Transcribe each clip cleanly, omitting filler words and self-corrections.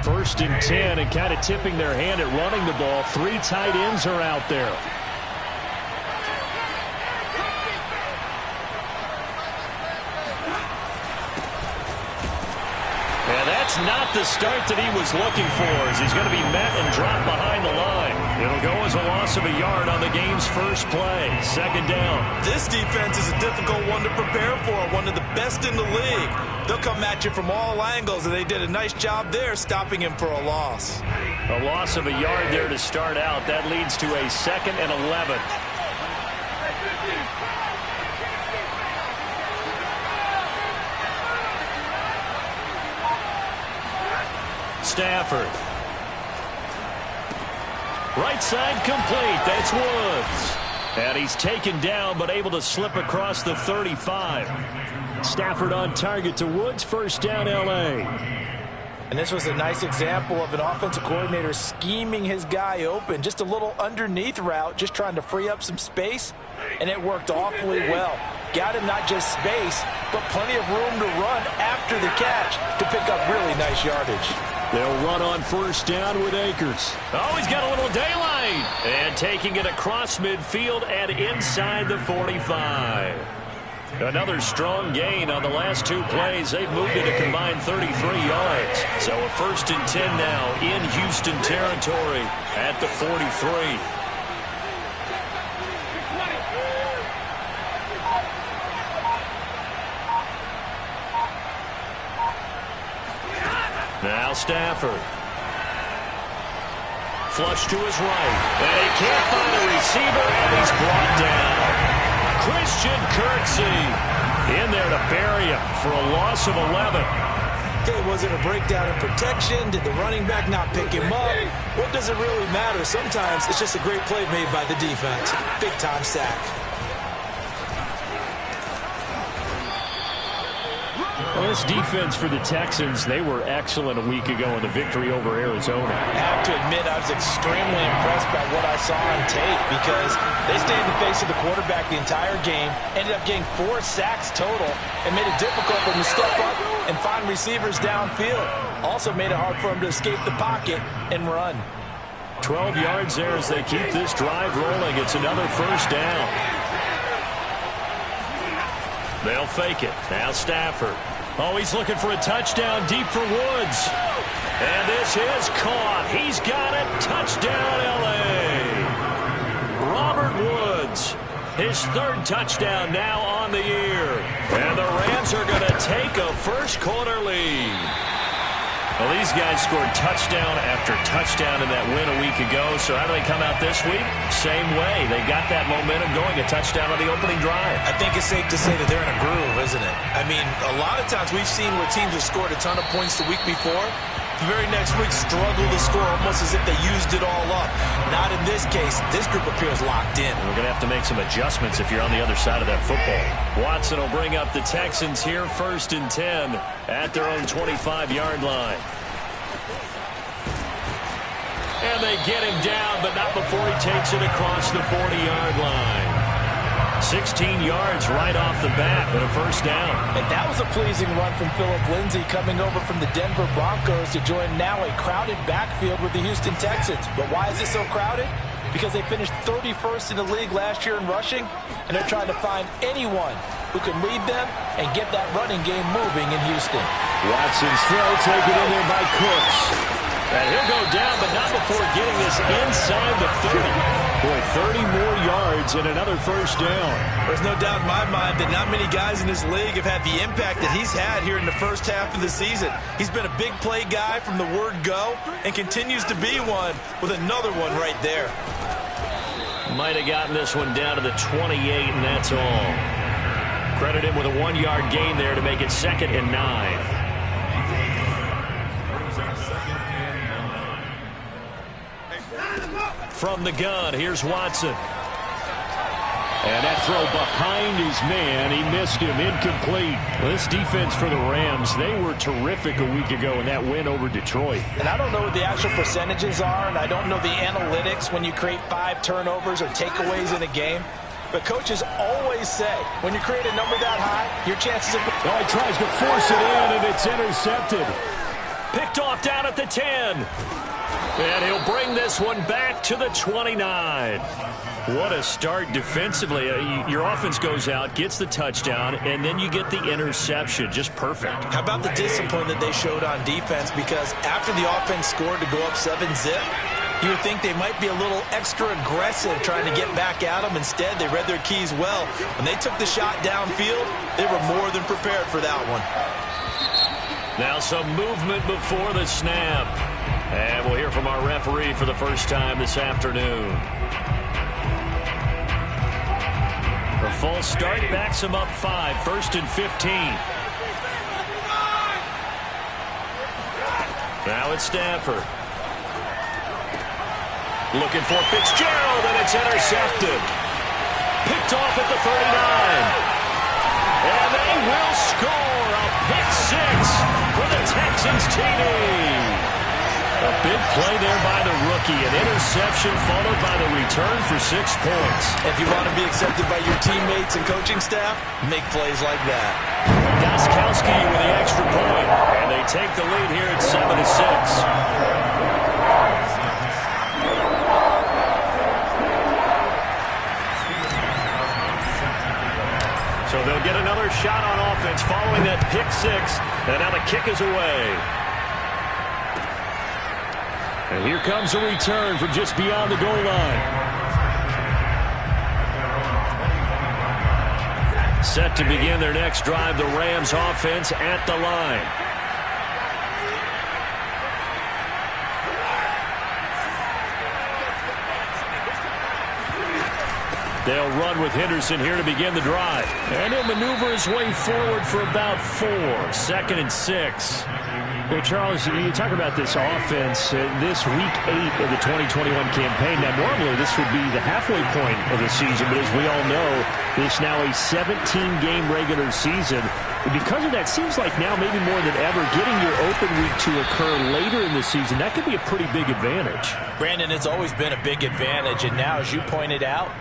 1st and 10, and kind of tipping their hand at running the ball. 3 tight ends are out there. And that's not the start that he was looking for, as he's going to be met and dropped behind the line. It'll go as a loss of a yard on the game's first play. 2nd down. This defense is a difficult one to prepare for, one of the best in the league. They'll come at you from all angles, and they did a nice job there stopping him for a loss. A loss of a yard there to start out. That leads to a 2nd and 11. Stafford. Right side complete. That's Woods. And he's taken down, but able to slip across the 35. Stafford on target to Woods. 1st down, L.A. And this was a nice example of an offensive coordinator scheming his guy open. Just a little underneath route, just trying to free up some space. And it worked awfully well. Got him not just space, but plenty of room to run after the catch to pick up really nice yardage. They'll run on 1st down with Akers. Oh, he's got a little daylight. And taking it across midfield and inside the 45. Another strong gain on the last 2 plays. They've moved it a combined 33 yards. So a 1st and 10 now in Houston territory at the 43. Now Stafford. Flush to his right. And he can't find a receiver, and he's brought down. Christian Kirksey in there to bury him for a loss of 11. Okay, was it a breakdown in protection? Did the running back not pick him up? What does it really matter? Sometimes it's just a great play made by the defense. Big-time sack. Well, this defense for the Texans, they were excellent a week ago in the victory over Arizona. I have to admit, I was extremely impressed by what I saw on tape because they stayed in the face of the quarterback the entire game, ended up getting 4 sacks total, and made it difficult for him to step up and find receivers downfield. Also made it hard for him to escape the pocket and run. 12 yards there as they keep this drive rolling. It's another 1st down. They'll fake it. Now Stafford. Oh, he's looking for a touchdown deep for Woods. And this is caught. He's got it. Touchdown, L.A. Robert Woods. His 3rd touchdown now on the year. And the Rams are going to take a first-quarter lead. Well, these guys scored touchdown after touchdown in that win a week ago. So how do they come out this week? Same way. They got that momentum going, a touchdown on the opening drive. I think it's safe to say that they're in a groove, isn't it? I mean, a lot of times we've seen where teams have scored a ton of points the week before. The very next week struggle to score almost as if they used it all up. Not in this case. This group appears locked in. We're going to have to make some adjustments if you're on the other side of that football. Watson will bring up the Texans here, 1st and 10 at their own 25-yard line. And they get him down, but not before he takes it across the 40-yard line. 16 yards right off the bat, but a 1st down. And that was a pleasing run from Phillip Lindsay coming over from the Denver Broncos to join now a crowded backfield with the Houston Texans. But why is it so crowded? Because they finished 31st in the league last year in rushing, and they're trying to find anyone who can lead them and get that running game moving in Houston. Watson's throw taken in there by Cooks. And he'll go down, but not before getting this inside the 30. Boy, 30 more yards and another 1st down. There's no doubt in my mind that not many guys in this league have had the impact that he's had here in the first half of the season. He's been a big play guy from the word go and continues to be one with another one right there. Might have gotten this one down to the 28, and that's all. Credit him with a 1-yard gain there to make it 2nd and 9. From the gun, here's Watson. And that throw behind his man, he missed him, incomplete. This defense for the Rams, they were terrific a week ago in that win over Detroit. And I don't know what the actual percentages are, and I don't know the analytics when you create 5 turnovers or takeaways in a game. But coaches always say, when you create a number that high, your chances of... Oh, he tries to force it in, and it's intercepted. Picked off down at the 10. And he'll bring this one back to the 29. What a start defensively. Your offense goes out, gets the touchdown, and then you get the interception. Just perfect. How about the discipline that they showed on defense? Because after the offense scored to go up 7-zip, you would think they might be a little extra aggressive trying to get back at them. Instead, they read their keys well. When they took the shot downfield, they were more than prepared for that one. Now some movement before the snap. And we'll hear from our referee for the first time this afternoon. The false start backs him up 5, 1st and 15. Now it's Stafford. Looking for Fitzgerald, and it's intercepted. Picked off at the 39. And they will score a pick 6 for the Texans TD. A big play there by the rookie. An interception followed by the return for 6 points. If you want to be accepted by your teammates and coaching staff, make plays like that. Gostkowski with the extra point. And they take the lead here at 7-6. So they'll get another shot on offense following that pick 6. And now the kick is away. And here comes a return from just beyond the goal line. Set to begin their next drive, the Rams offense at the line. They'll run with Henderson here to begin the drive. And he'll maneuver his way forward for about 4. 2nd and 6. Well, Charles, you talk about this offense, this week 8 of the 2021 campaign. Now, normally this would be the halfway point of the season, but as we all know, it's now a 17-game regular season. And because of that, seems like now maybe more than ever, getting your open week to occur later in the season, that could be a pretty big advantage. Brandon, it's always been a big advantage, and now, as you pointed out,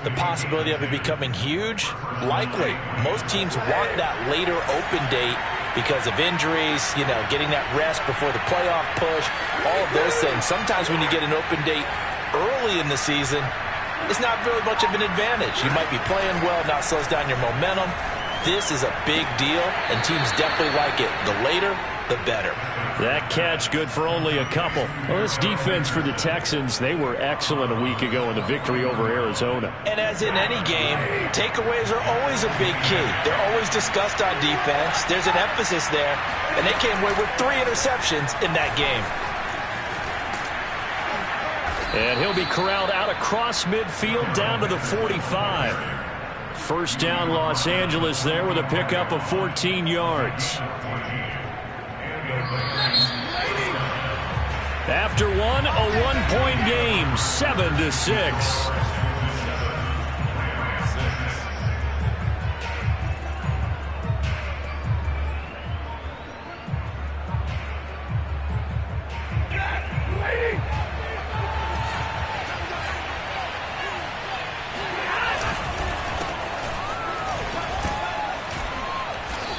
the possibility of it becoming huge, likely. Most teams want that later open date because of injuries, getting that rest before the playoff push, all of those things. Sometimes when you get an open date early in the season, it's not really much of an advantage. You might be playing well, not slows down your momentum. This is a big deal, and teams definitely like it. The later, the better. That catch good for only a couple. Well, this defense for the Texans, they were excellent a week ago in the victory over Arizona. And as in any game, takeaways are always a big key. They're always discussed on defense. There's an emphasis there, and they came away with 3 interceptions in that game. And he'll be corralled out across midfield down to the 45. First down, Los Angeles there with a pickup of 14 yards. After one, a one-point game, 7-6.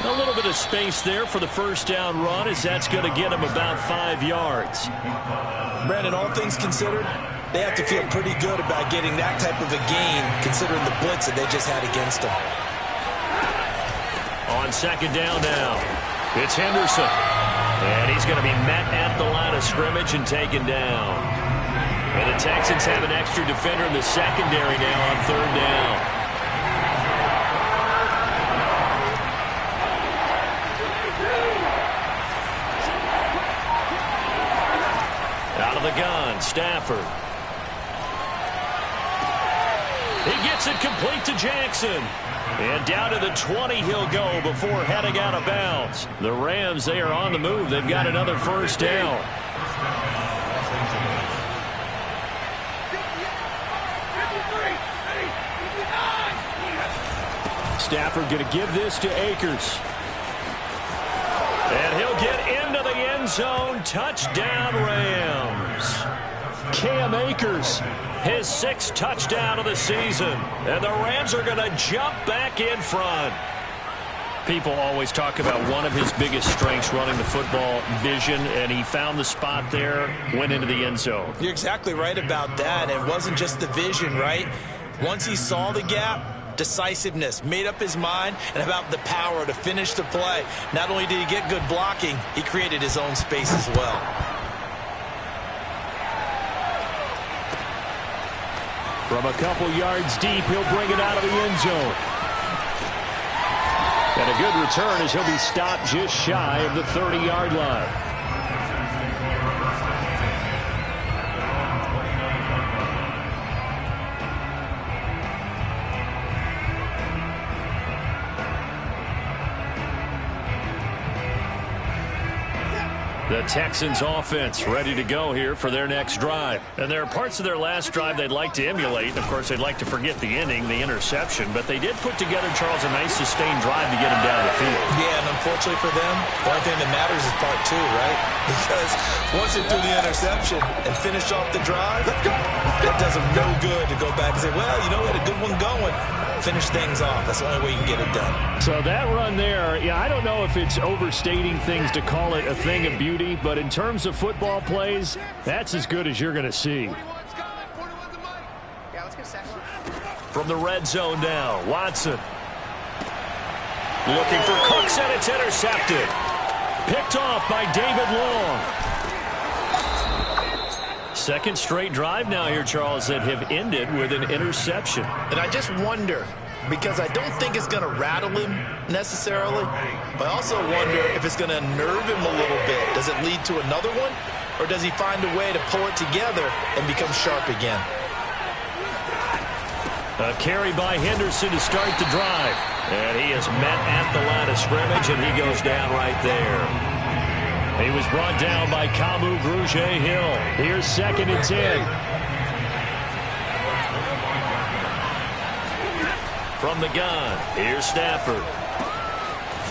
A little bit of space there for the first down run, as that's going to get him about 5 yards. Brandon, all things considered, they have to feel pretty good about getting that type of a gain, considering the blitz that they just had against them. On second down now, it's Henderson. And he's going to be met at the line of scrimmage and taken down. And the Texans have an extra defender in the secondary now on third down. Out of the gun, Stafford. He gets it complete to Jackson. And down to the 20 he'll go before heading out of bounds. The Rams, they are on the move. They've got another first down. Stafford going to give this to Akers. And he'll get into the end zone. Touchdown, Rams. Cam Akers, his 6th touchdown of the season. And the Rams are going to jump back in front. People always talk about one of his biggest strengths running the football, vision, and he found the spot there, went into the end zone. You're exactly right about that. It wasn't just the vision, right? Once he saw the gap, decisiveness, made up his mind, and about the power to finish the play. Not only did he get good blocking, he created his own space as well. From a couple yards deep, he'll bring it out of the end zone. And a good return as he'll be stopped just shy of the 30-yard line. The Texans offense ready to go here for their next drive. And there are parts of their last drive they'd like to emulate. Of course, they'd like to forget the inning, the interception. But they did put together, Charles, a nice sustained drive to get him down the field. Yeah, and unfortunately for them, the only thing that matters is part two, right? Because once they threw the interception and finished off the drive, it does them no good to go back and say, well, you know, we had a good one going. Finish things off. That's the only way you can get it done. So that run there, yeah, I don't know if it's overstating things to call it a thing of beauty, but in terms of football plays, that's as good as you're going to see. From the red zone now, Watson. Looking for Cooks, and it's intercepted. Picked off by David Long. Second straight drive now here, Charles, that have ended with an interception. And I just wonder, because I don't think it's going to rattle him necessarily, but I also wonder if it's going to nerve him a little bit. Does it lead to another one, or does he find a way to pull it together and become sharp again? A carry by Henderson to start the drive. And he is met at the line of scrimmage, and he goes down right there. He was brought down by Kamu Grugier-Hill. Here's 2nd and 10. From the gun, here's Stafford.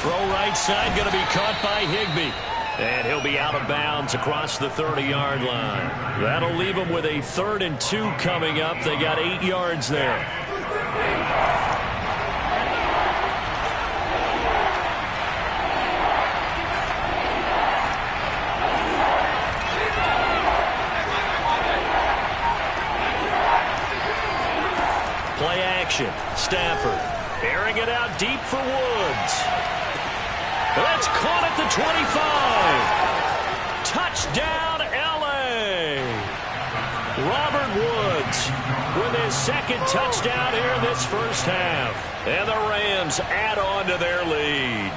Throw right side, going to be caught by Higbee. And he'll be out of bounds across the 30-yard line. That'll leave him with a 3rd and 2 coming up. They got 8 yards there. Play action. Stafford airing it out deep for Woods. That's caught at the 25. Touchdown, L.A. Robert Woods with his 2nd touchdown here in this first half. And the Rams add on to their lead.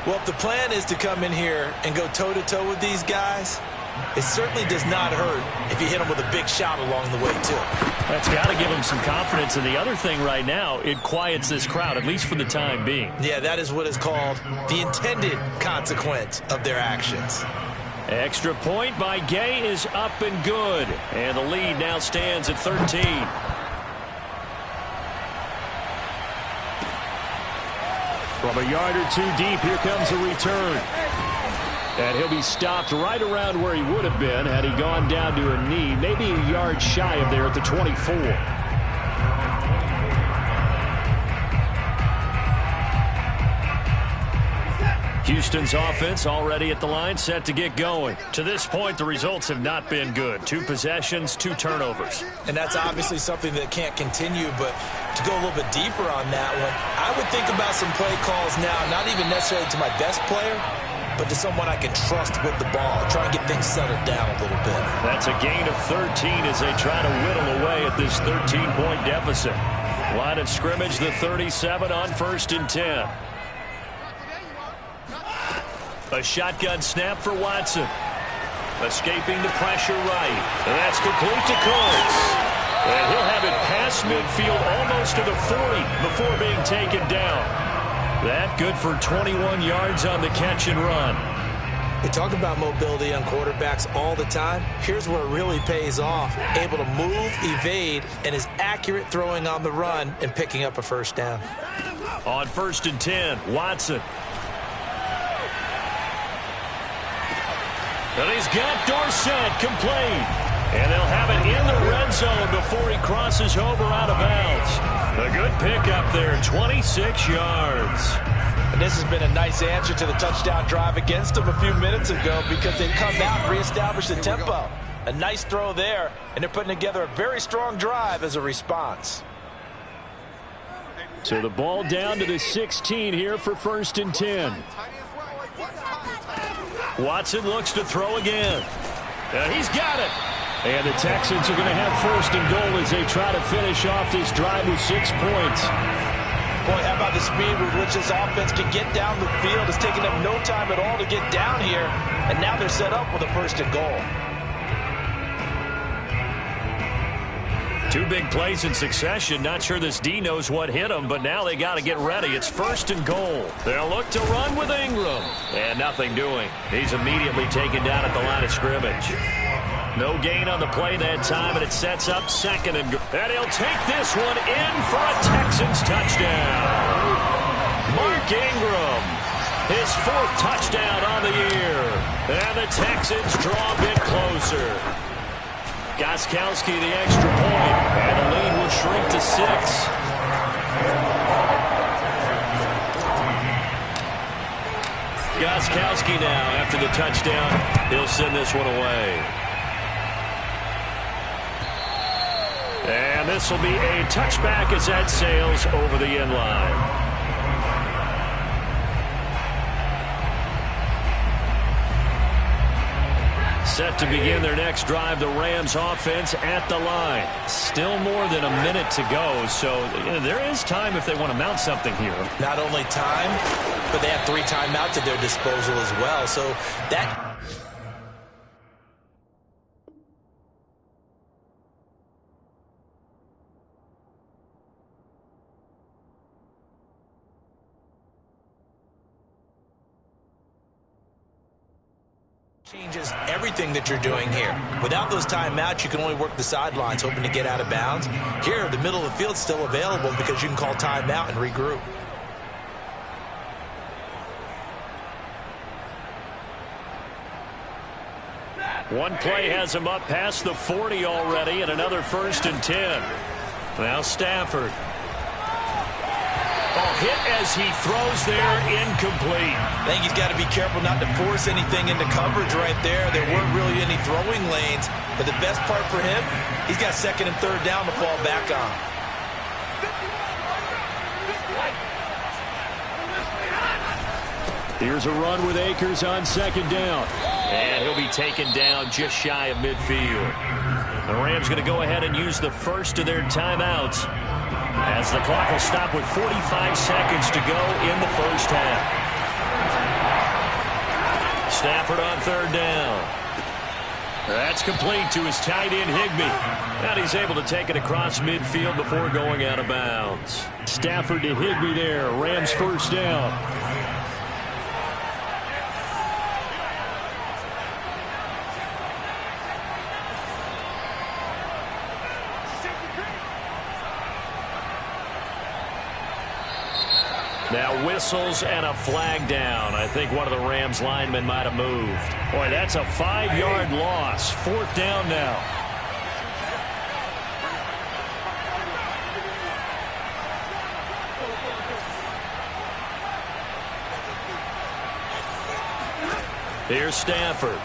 Well, if the plan is to come in here and go toe-to-toe with these guys, it certainly does not hurt if you hit them with a big shot along the way, too. That's got to give them some confidence. And the other thing right now, it quiets this crowd, at least for the time being. Yeah, that is what is called the intended consequence of their actions. Extra point by Gay is up and good. And the lead now stands at 13. From a yard or two deep, here comes a return. And he'll be stopped right around where he would have been had he gone down to a knee, maybe a yard shy of there at the 24. Houston's offense already at the line, set to get going. To this point, the results have not been good. 2 possessions, 2 turnovers. And that's obviously something that can't continue, but to go a little bit deeper on that one, I would think about some play calls now, not even necessarily to my best player, but to someone I can trust with the ball. Try and get things settled down a little bit. That's a gain of 13 as they try to whittle away at this 13-point deficit. Line of scrimmage, the 37 on 1st and 10. A shotgun snap for Watson. Escaping the pressure right. And that's complete to Cooks. And he'll have it past midfield almost to the 40 before being taken down. That good for 21 yards on the catch and run. We talk about mobility on quarterbacks all the time. Here's where it really pays off. Able to move, evade, and is accurate throwing on the run and picking up a 1st down. On 1st and 10, Watson. And he's got Dorsett complete. And they'll have it in the red zone before he crosses over out of bounds. A good pickup there, 26 yards. And this has been a nice answer to the touchdown drive against them a few minutes ago because they've come out and reestablished the tempo. A nice throw there, and they're putting together a very strong drive as a response. So the ball down to the 16 here for 1st and 10. Watson looks to throw again. He's got it. And the Texans are going to have 1st and goal as they try to finish off this drive with 6 points. Boy, how about the speed with which this offense can get down the field? It's taken them no time at all to get down here, and now they're set up with a 1st and goal. 2 big plays in succession. Not sure this D knows what hit them, but now they got to get ready. It's 1st and goal. They'll look to run with Ingram. And nothing doing. He's immediately taken down at the line of scrimmage. No gain on the play that time, and it sets up 2nd and goal. And he'll take this one in for a Texans touchdown. Mark Ingram, his 4th touchdown on the year. And the Texans draw a bit closer. Gostkowski the extra point, and the lead will shrink to 6. Gostkowski now, after the touchdown, he'll send this one away. And this will be a touchback as that sails over the end line. Set to begin their next drive, the Rams offense at the line. Still more than a minute to go, so there is time if they want to mount something here. Not only time, but they have 3 timeouts at their disposal as well, so that... changes everything that you're doing here. Without those timeouts, you can only work the sidelines, hoping to get out of bounds. Here, the middle of the field's still available because you can call timeout and regroup. One play has him up past the 40 already, and another 1st and 10. Now Stafford. Hit as he throws there, incomplete. I think he's got to be careful not to force anything into coverage right there. There weren't really any throwing lanes, but the best part for him, he's got 2nd and 3rd down to fall back on. Here's a run with Akers on 2nd down. And he'll be taken down just shy of midfield. The Rams going to go ahead and use the first of their timeouts, as the clock will stop with 45 seconds to go in the 1st half. Stafford on 3rd down. That's complete to his tight end, Higbee. And he's able to take it across midfield before going out of bounds. Stafford to Higbee there. Rams 1st down. Now whistles and a flag down. I think one of the Rams linemen might have moved. Boy, that's a 5-yard loss. 4th down now. Here's Stafford.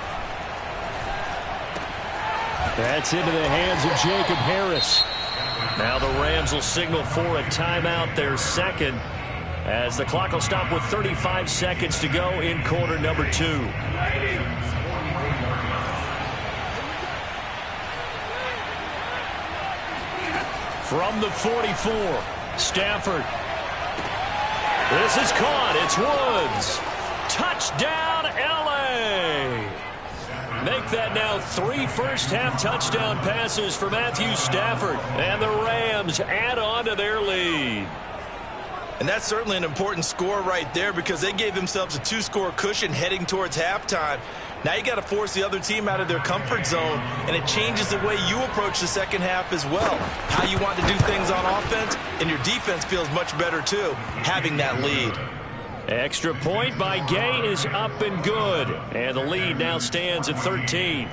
That's into the hands of Jacob Harris. Now the Rams will signal for a timeout, their 2nd. As the clock will stop with 35 seconds to go in quarter number 2. From the 44, Stafford. This is caught. It's Woods. Touchdown, L.A. Make that now 3 first-half touchdown passes for Matthew Stafford. And the Rams add on to their lead. And that's certainly an important score right there because they gave themselves a 2-score cushion heading towards halftime. Now you got to force the other team out of their comfort zone, and it changes the way you approach the 2nd half as well. How you want to do things on offense, and your defense feels much better too, having that lead. Extra point by Gay is up and good, and the lead now stands at 13.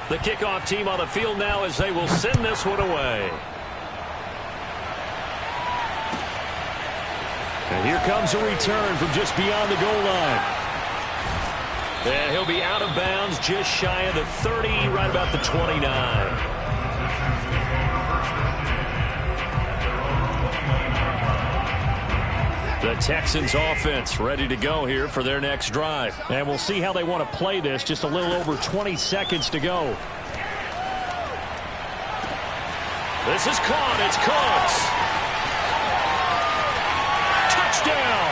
The kickoff team on the field now as they will send this one away. And here comes a return from just beyond the goal line. And he'll be out of bounds just shy of the 30, right about the 29. The Texans offense ready to go here for their next drive. And we'll see how they want to play this. Just a little over 20 seconds to go. This is caught. It's Cooks. Touchdown.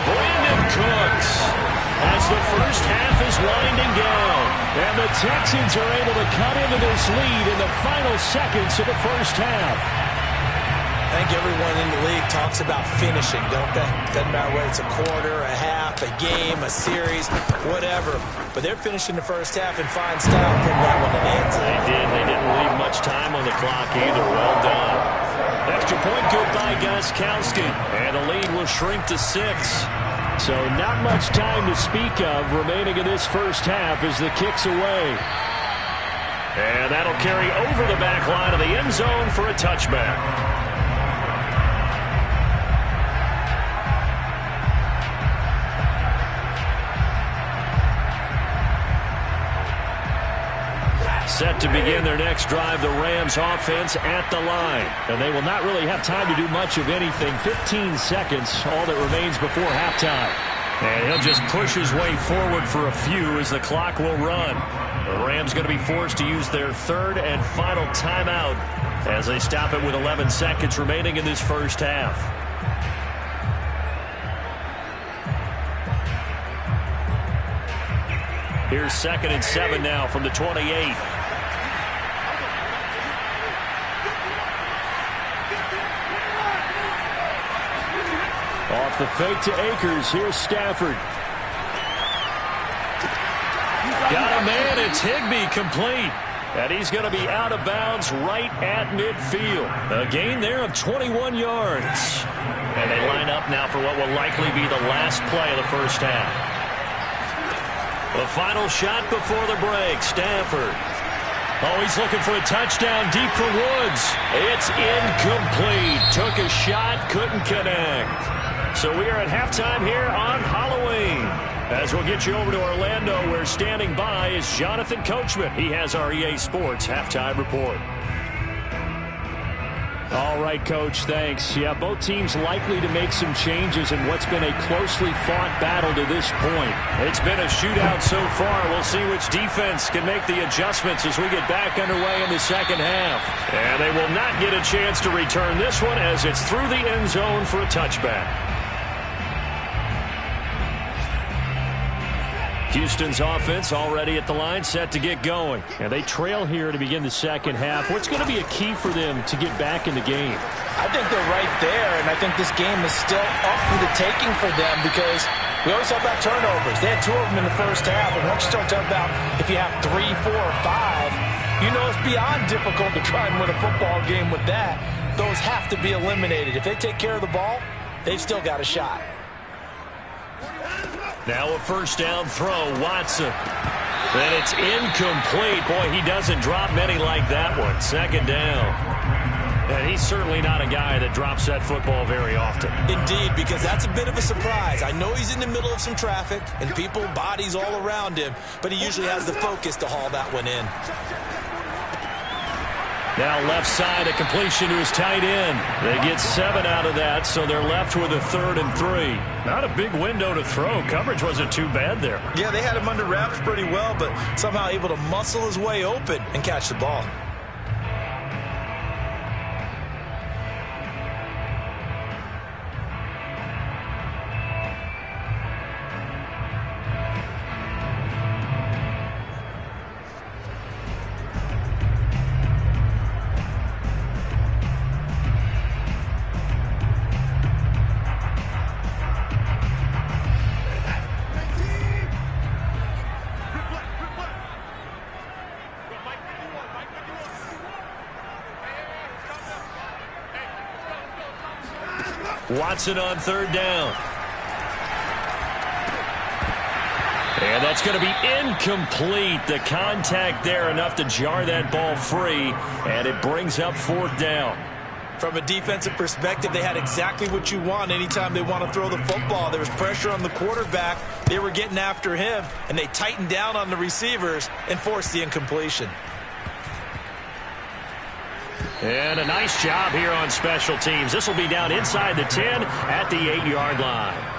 Brandon Cooks as the first half is winding down. And the Texans are able to cut into this lead in the final seconds of the first half. I think everyone in the league talks about finishing, don't they? Doesn't matter whether it's a quarter, a half, a game, a series, whatever. But they're finishing the first half in fine style, putting that one in the end zone. They did. They didn't leave much time on the clock either. Well done. Extra point good by Gostkowski. And the lead will shrink to 6. So not much time to speak of remaining in this first half as the kick's away. And that'll carry over the back line of the end zone for a touchback. Set to begin their next drive, the Rams offense at the line. And they will not really have time to do much of anything. 15 seconds, all that remains before halftime. And he'll just push his way forward for a few as the clock will run. The Rams going to be forced to use their third and final timeout as they stop it with 11 seconds remaining in this first half. Here's 2nd and 7 now from the 28. Off the fake to Akers. Here's Stafford. Got a man. It's Higbee complete. And he's going to be out of bounds right at midfield. A gain there of 21 yards. And they line up now for what will likely be the last play of the first half. The final shot before the break. Stafford. Oh, he's looking for a touchdown deep for Woods. It's incomplete. Took a shot, couldn't connect. So we are at halftime here on Halloween. As we'll get you over to Orlando, where standing by is Jonathan Coachman. He has our EA Sports halftime report. All right, Coach, thanks. Yeah, both teams likely to make some changes in what's been a closely fought battle to this point. It's been a shootout so far. We'll see which defense can make the adjustments as we get back underway in the second half. And they will not get a chance to return this one as it's through the end zone for a touchback. Houston's offense already at the line, set to get going. And they trail here to begin the second half. What's going to be a key for them to get back in the game? I think they're right there, and I think this game is still up for the taking for them because we always talk about turnovers. They had 2 of them in the first half, and once you start talking about if you have 3, 4, or 5, you know it's beyond difficult to try and win a football game with that. Those have to be eliminated. If they take care of the ball, they've still got a shot. Now a first down throw, Watson. And it's incomplete. Boy, he doesn't drop many like that one. Second down. And he's certainly not a guy that drops that football very often. Indeed, because that's a bit of a surprise. I know he's in the middle of some traffic and people, bodies all around him, but he usually has the focus to haul that one in. Now left side, a completion to his tight end. They get 7 out of that, so they're left with a 3rd and 3. Not a big window to throw. Coverage wasn't too bad there. Yeah, they had him under wraps pretty well, but somehow able to muscle his way open and catch the ball. Watson on 3rd down. And that's going to be incomplete. The contact there enough to jar that ball free, and it brings up 4th down. From a defensive perspective, they had exactly what you want anytime they want to throw the football. There was pressure on the quarterback. They were getting after him, and they tightened down on the receivers and forced the incompletion. And a nice job here on special teams. This will be down inside the 10 at the 8-yard line.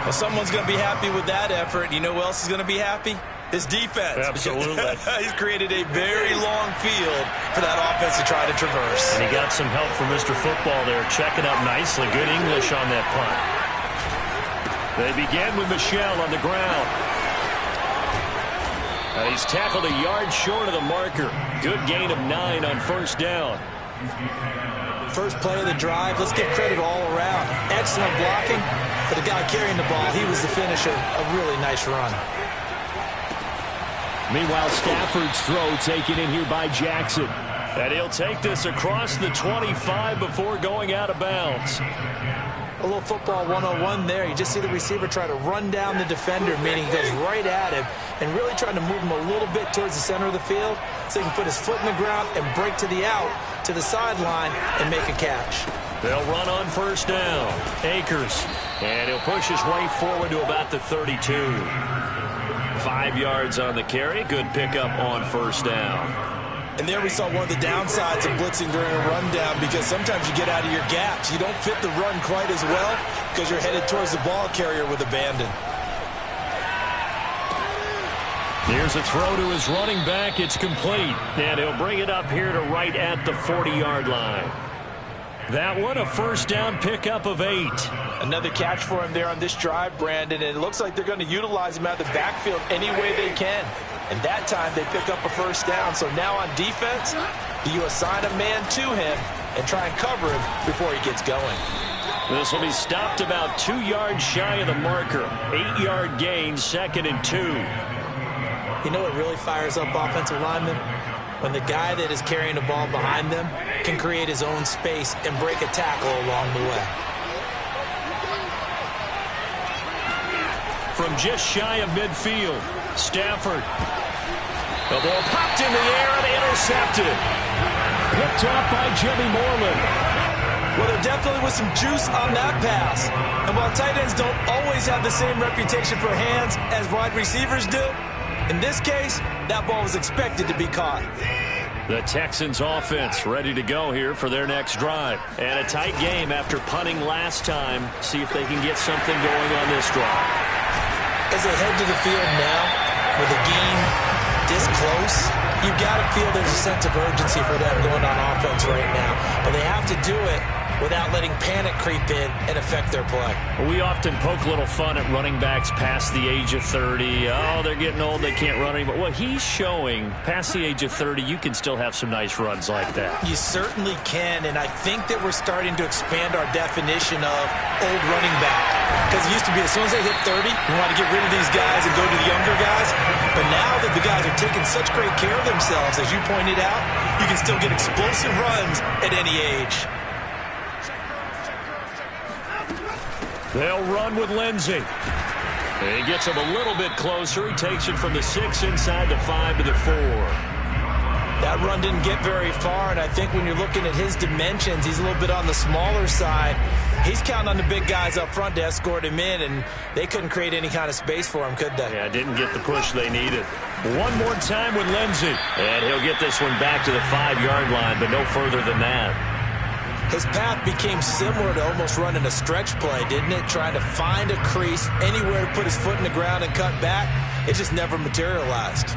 Well, someone's going to be happy with that effort. You know who else is going to be happy? His defense. Absolutely. He's created a very long field for that offense to try to traverse. And he got some help from Mr. Football there, checking up nicely. Good English on that punt. They begin with Michel on the ground. And he's tackled a yard short of the marker. Good gain of 9 on 1st down. First play of the drive, let's give credit all around. Excellent blocking, but the guy carrying the ball, he was the finisher. A really nice run. Meanwhile, Stafford's throw taken in here by Jackson. And he'll take this across the 25 before going out of bounds. A little football 101 there. You just see the receiver try to run down the defender, meaning he goes right at him and really trying to move him a little bit towards the center of the field so he can put his foot in the ground and break to the out, to the sideline, and make a catch. They'll run on 1st down. Akers. And he'll push his way forward to about the 32. 5 yards on the carry. Good pickup on 1st down. And there we saw one of the downsides of blitzing during a rundown, because sometimes you get out of your gaps. You don't fit the run quite as well because you're headed towards the ball carrier with abandon. Here's a throw to his running back. It's complete. And he'll bring it up here to right at the 40-yard line. That one, a 1st down pickup of 8. Another catch for him there on this drive, Brandon, and it looks like they're going to utilize him out of the backfield any way they can. And that time they pick up a 1st down. So now on defense, do you assign a man to him and try and cover him before he gets going? This will be stopped about 2 yards shy of the marker. 8-yard gain, 2nd and 2. You know what really fires up offensive linemen? When the guy that is carrying the ball behind them can create his own space and break a tackle along the way. From just shy of midfield, Stafford. The ball popped in the air and intercepted. Picked up by Jimmy Moreland. Well, there definitely was some juice on that pass. And while tight ends don't always have the same reputation for hands as wide receivers do, in this case, that ball was expected to be caught. The Texans offense ready to go here for their next drive. And a tight game after punting last time. See if they can get something going on this drive. As they head to the field now, with the game this close, you've got to feel there's a sense of urgency for them going on offense right now. But they have to do it without letting panic creep in and affect their play. We often poke a little fun at running backs past the age of 30. Oh, they're getting old, they can't run anymore. Well, he's showing past the age of 30, you can still have some nice runs like that. You certainly can, and I think that we're starting to expand our definition of old running back. Because it used to be as soon as they hit 30, we want to get rid of these guys and go to the younger guys. But now that the guys are taking such great care of themselves, as you pointed out, you can still get explosive runs at any age. They'll run with Lindsey. He gets him a little bit closer. He takes it from the 6 inside the 5 to the 4. That run didn't get very far, and I think when you're looking at his dimensions, he's a little bit on the smaller side. He's counting on the big guys up front to escort him in, and they couldn't create any kind of space for him, could they? Yeah, didn't get the push they needed. One more time with Lindsey. And he'll get this one back to the 5-yard line, but no further than that. His path became similar to almost running a stretch play, didn't it? Trying to find a crease, anywhere to put his foot in the ground and cut back. It just never materialized.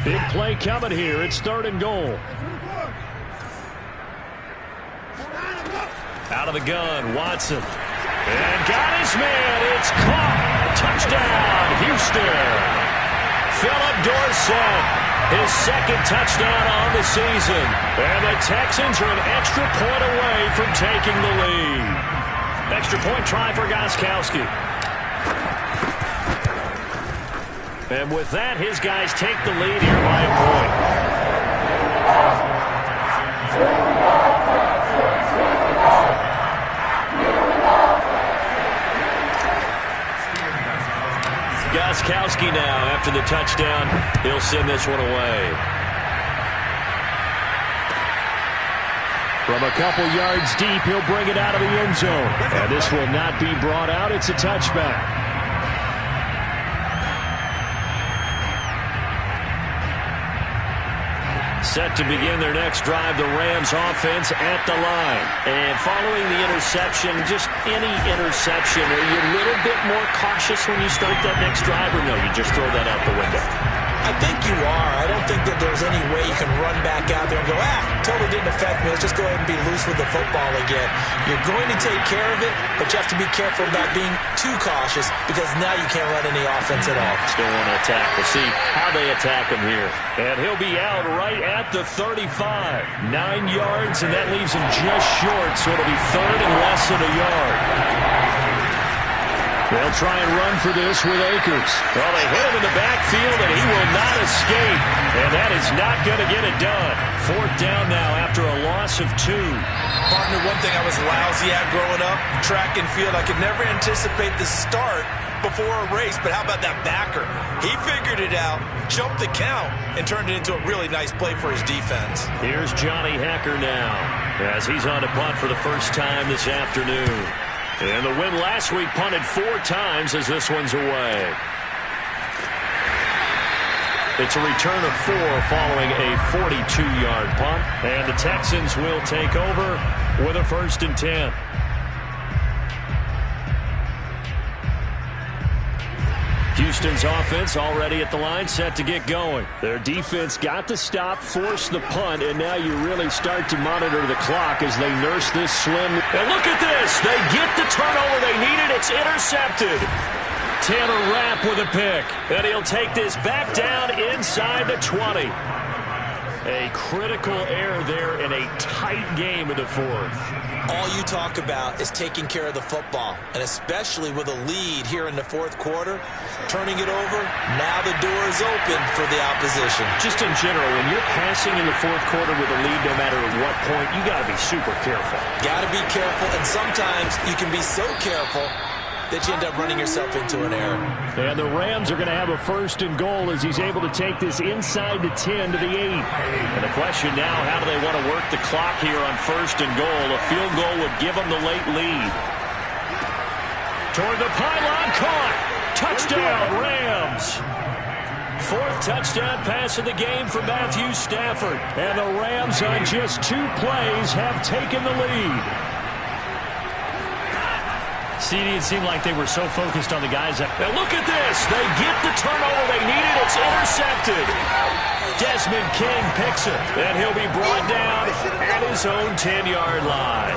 Big play coming here. It's 3rd and goal. Out of the gun, Watson. And got his man. It's caught. Touchdown, Houston. Philip Dorsett, his 2nd touchdown on the season. And the Texans are an extra point away from taking the lead. Extra point try for Gostkowski. And with that, his guys take the lead here by a point. Gronkowski now after the touchdown. He'll send this one away. From a couple yards deep, he'll bring it out of the end zone. And this will not be brought out. It's a touchback. Set to begin their next drive, the Rams offense at the line. And following the interception, just any interception, are you a little bit more cautious when you start that next drive, or no, you just throw that out the window? I think you are. I don't think that there's any way you can run back out there and go, totally didn't affect me. Let's just go ahead and be loose with the football again. You're going to take care of it, but you have to be careful about being too cautious because now you can't run any offense at all. Still want to attack. We'll see how they attack him here. And he'll be out right at the 35. 9 yards, and that leaves him just short, so it'll be third and less than a yard. They'll try and run for this with Akers. Well, they hit him in the backfield, and he will not escape. And that is not going to get it done. Fourth down now after a loss of 2. Partner, one thing I was lousy at growing up, track and field, I could never anticipate the start before a race, but how about that backer? He figured it out, jumped the count, and turned it into a really nice play for his defense. Here's Johnny Hekker now as he's on to punt for the first time this afternoon. And the win last week punted 4 times as this one's away. It's a return of 4 following a 42-yard punt. And the Texans will take over with a 1st and 10. Houston's offense already at the line, set to get going. Their defense got to stop, force the punt, and now you really start to monitor the clock as they nurse this slim. And look at this. They get the turnover they needed. It's intercepted. Tanner Rapp with a pick. And he'll take this back down inside the 20. A critical error there in a tight game in the 4th. All you talk about is taking care of the football, and especially with a lead here in the 4th quarter, turning it over, now the door is open for the opposition. Just in general, when you're passing in the 4th quarter with a lead, no matter at what point, you got to be super careful. Got to be careful, and sometimes you can be so careful that you end up running yourself into an error. And the Rams are going to have a 1st and goal as he's able to take this inside the 10 to the 8. And the question now, how do they want to work the clock here on 1st and goal? A field goal would give them the late lead. Toward the pylon, caught. Touchdown, Rams. 4th touchdown pass of the game for Matthew Stafford. And the Rams on just 2 plays have taken the lead. CD, it seemed like they were so focused on the guys that... Now look at this. They get the turnover they needed. It's intercepted. Desmond King picks it. And he'll be brought down at his own 10-yard line.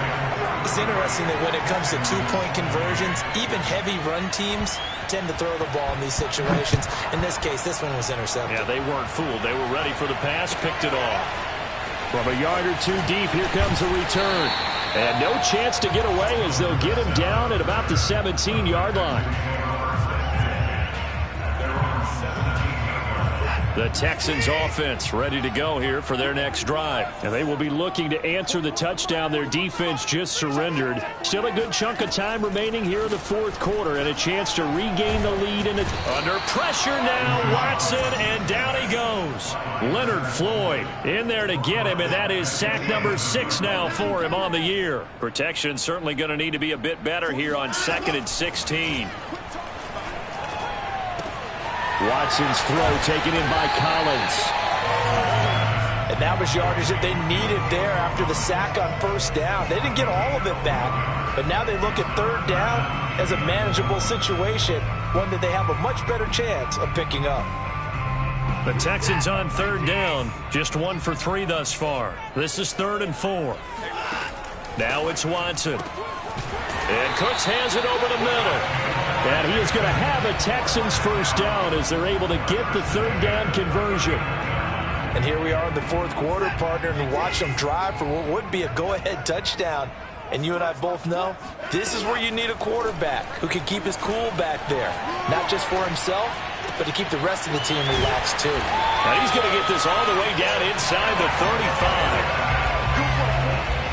It's interesting that when it comes to 2-point conversions, even heavy run teams tend to throw the ball in these situations. In this case, this one was intercepted. Yeah, they weren't fooled. They were ready for the pass, picked it off. From a yard or 2 deep, here comes a return. And no chance to get away as they'll get him down at about the 17-yard line. The Texans offense ready to go here for their next drive. And they will be looking to answer the touchdown their defense just surrendered. Still a good chunk of time remaining here in the 4th quarter and a chance to regain the lead. Under pressure now, Watson, and down he goes. Leonard Floyd in there to get him, and that is sack number 6 now for him on the year. Protection certainly going to need to be a bit better here on 2nd and 16. Watson's throw taken in by Collins. And that was yardage that they needed there after the sack on 1st down. They didn't get all of it back, but now they look at 3rd down as a manageable situation, one that they have a much better chance of picking up. The Texans on 3rd down, just 1 for 3 thus far. This is 3rd and 4. Now it's Watson. And Cooks hands it over the middle. And he is going to have a Texans 1st down as they're able to get the 3rd down conversion. And here we are in the 4th quarter, partner, and watch them drive for what would be a go-ahead touchdown. And you and I both know this is where you need a quarterback who can keep his cool back there. Not just for himself, but to keep the rest of the team relaxed too. Now he's going to get this all the way down inside the 35.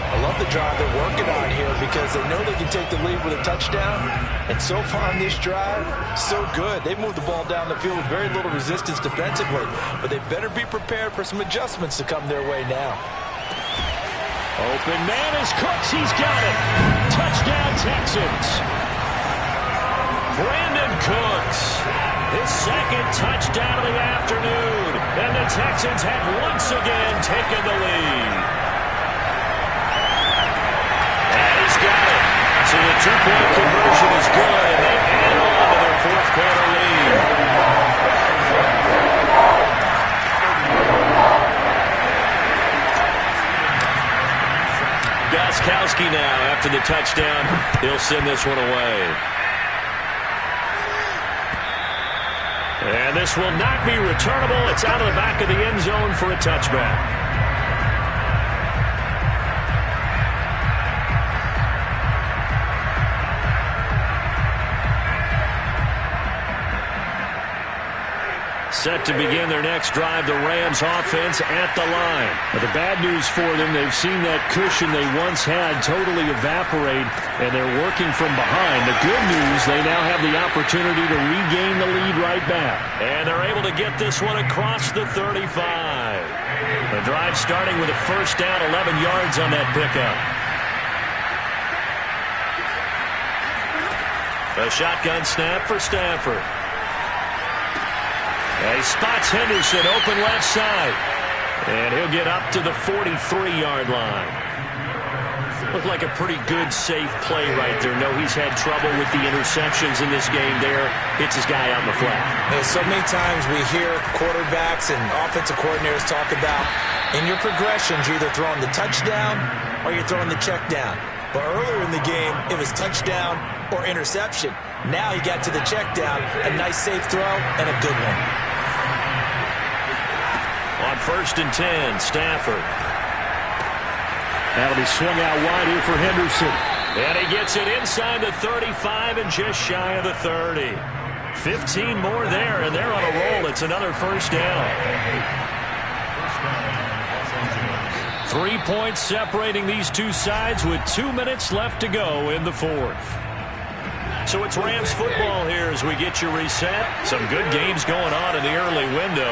I love love the drive they're working on here because they know they can take the lead with a touchdown. And so far on this drive, so good. They moved the ball down the field with very little resistance defensively. But they better be prepared for some adjustments to come their way now. Open man is Cooks. He's got it. Touchdown, Texans. Brandon Cooks. His second touchdown of the afternoon. And the Texans have once again taken the lead. And he's got it. So the two-point conversion is good, and they add on to their fourth-quarter lead. Gostkowski now, after the touchdown, he'll send this one away. And this will not be returnable. It's out of the back of the end zone for a touchback. Set to begin their next drive, the Rams offense at the line. But the bad news for them, they've seen that cushion they once had totally evaporate, and they're working from behind. The good news, they now have the opportunity to regain the lead right back. And they're able to get this one across the 35. The drive starting with a first down, 11 yards on that pickup. A shotgun snap for Stafford. He spots Henderson open left side. And he'll get up to the 43-yard line. Looked like a pretty good, safe play right there. No, he's had trouble with the interceptions in this game there. Hits his guy out in the flat. And so many times we hear quarterbacks and offensive coordinators talk about in your progressions, you're either throwing the touchdown or you're throwing the check down. But earlier in the game, it was touchdown or interception. Now he got to the check down, a nice safe throw, and a good one. On 1st and 10, Stafford. That'll be swung out wide here for Henderson. And he gets it inside the 35 and just shy of the 30. 15 more there, and they're on a roll. It's another first down. 3 points separating these two sides with 2 minutes left to go in the fourth. So it's Rams football here as we get you reset. Some good games going on in the early window.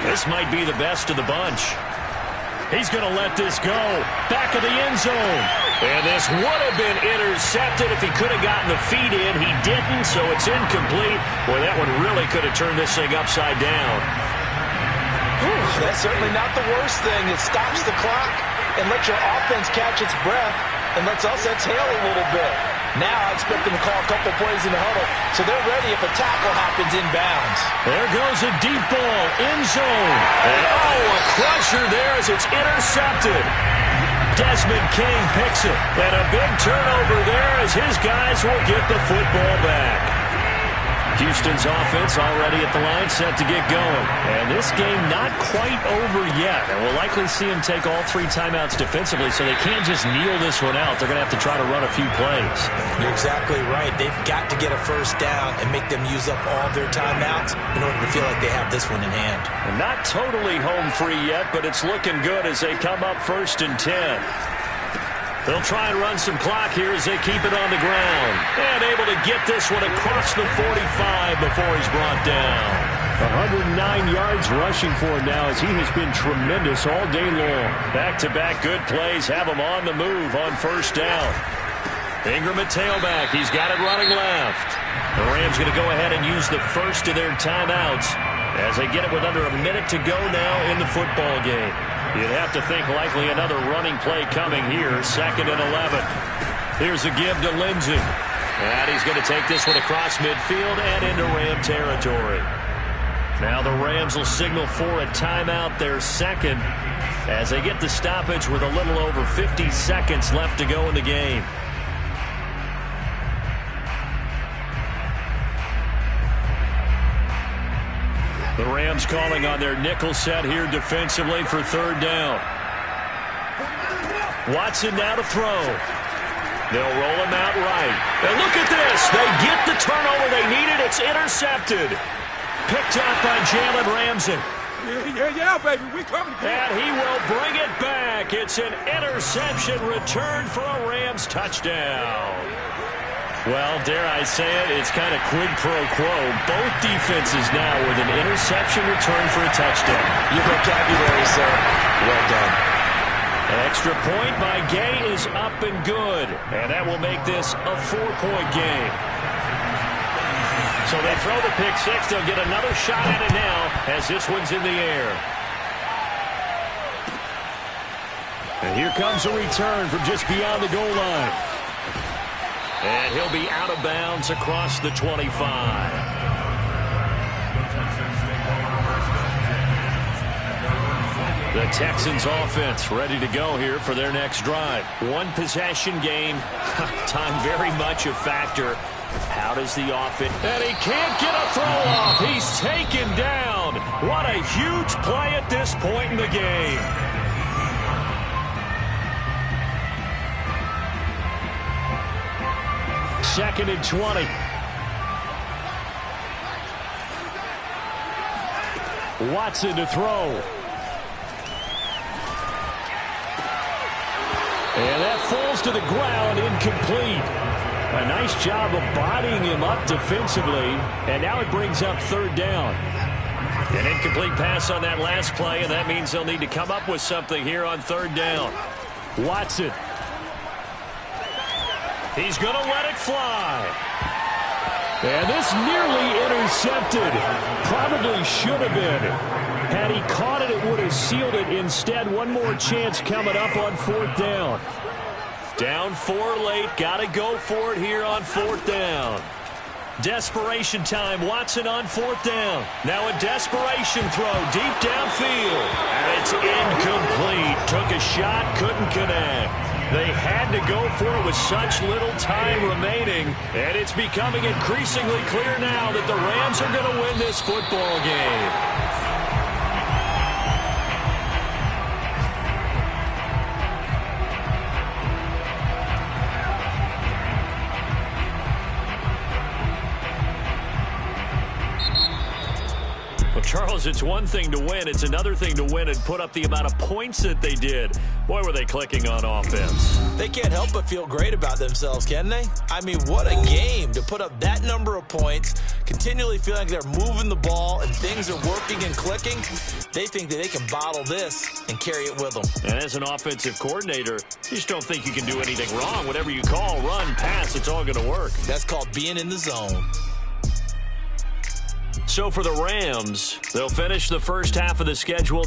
This might be the best of the bunch. He's going to let this go. Back of the end zone. And this would have been intercepted if he could have gotten the feet in. He didn't, so it's incomplete. Boy, that one really could have turned this thing upside down. That's certainly not the worst thing. It stops the clock and lets your offense catch its breath and lets us exhale a little bit. Now I expect them to call a couple plays in the huddle, so they're ready if a tackle happens inbounds. There goes a deep ball, end zone. And a crusher there as it's intercepted. Desmond King picks it. And a big turnover there as his guys will get the football back. Houston's offense already at the line, set to get going. And this game not quite over yet. And we'll likely see him take all 3 timeouts defensively, so they can't just kneel this one out. They're going to have to try to run a few plays. You're exactly right. They've got to get a first down and make them use up all their timeouts in order to feel like they have this one in hand. And not totally home free yet, but it's looking good as they come up 1st and 10. They'll try and run some clock here as they keep it on the ground. And able to get this one across the 45 before he's brought down. 109 yards rushing for him now as he has been tremendous all day long. Back-to-back good plays have him on the move on first down. Ingram at tailback. He's got it running left. The Rams going to go ahead and use the first of their timeouts as they get it with under a minute to go now in the football game. You'd have to think likely another running play coming here. 2nd and 11. Here's a give to Lindsey. And he's going to take this one across midfield and into Ram territory. Now the Rams will signal for a timeout, their second, as they get the stoppage with a little over 50 seconds left to go in the game. The Rams calling on their nickel set here defensively for 3rd down. Watson now to throw. They'll roll him out right. And look at this. They get the turnover they needed. It's intercepted. Picked up by Jalen Ramsey. Yeah, baby, we coming again. And he will bring it back. It's an interception return for a Rams touchdown. Well, dare I say it, it's kind of quid pro quo. Both defenses now with an interception return for a touchdown. Your vocabulary, sir. Well done. An extra point by Gay is up and good. And that will make this a 4-point game. So they throw the pick six. They'll get another shot at it now as this one's in the air. And here comes a return from just beyond the goal line. And he'll be out of bounds across the 25. The Texans offense ready to go here for their next drive. One possession game. Time very much a factor. How does the offense... And he can't get a throw off. He's taken down. What a huge play at this point in the game. Second and 20. Watson to throw. And that falls to the ground, incomplete. A nice job of bodying him up defensively. And now it brings up third down. An incomplete pass on that last play, and that means they'll need to come up with something here on third down. Watson. He's going to let it fly. And this nearly intercepted. Probably should have been. Had he caught it, it would have sealed it. Instead, one more chance coming up on fourth down. Down 4 late. Got to go for it here on fourth down. Desperation time. Watson on fourth down. Now a desperation throw deep downfield. And it's incomplete. Took a shot, couldn't connect. They had to go for it with such little time remaining. And it's becoming increasingly clear now that the Rams are going to win this football game. Charles, it's one thing to win. It's another thing to win and put up the amount of points that they did. Boy, were they clicking on offense. They can't help but feel great about themselves, can they? I mean, what a game to put up that number of points, continually feeling like they're moving the ball and things are working and clicking. They think that they can bottle this and carry it with them. And as an offensive coordinator, you just don't think you can do anything wrong. Whatever you call, run, pass, it's all going to work. That's called being in the zone. So for the Rams, they'll finish the first half of the schedule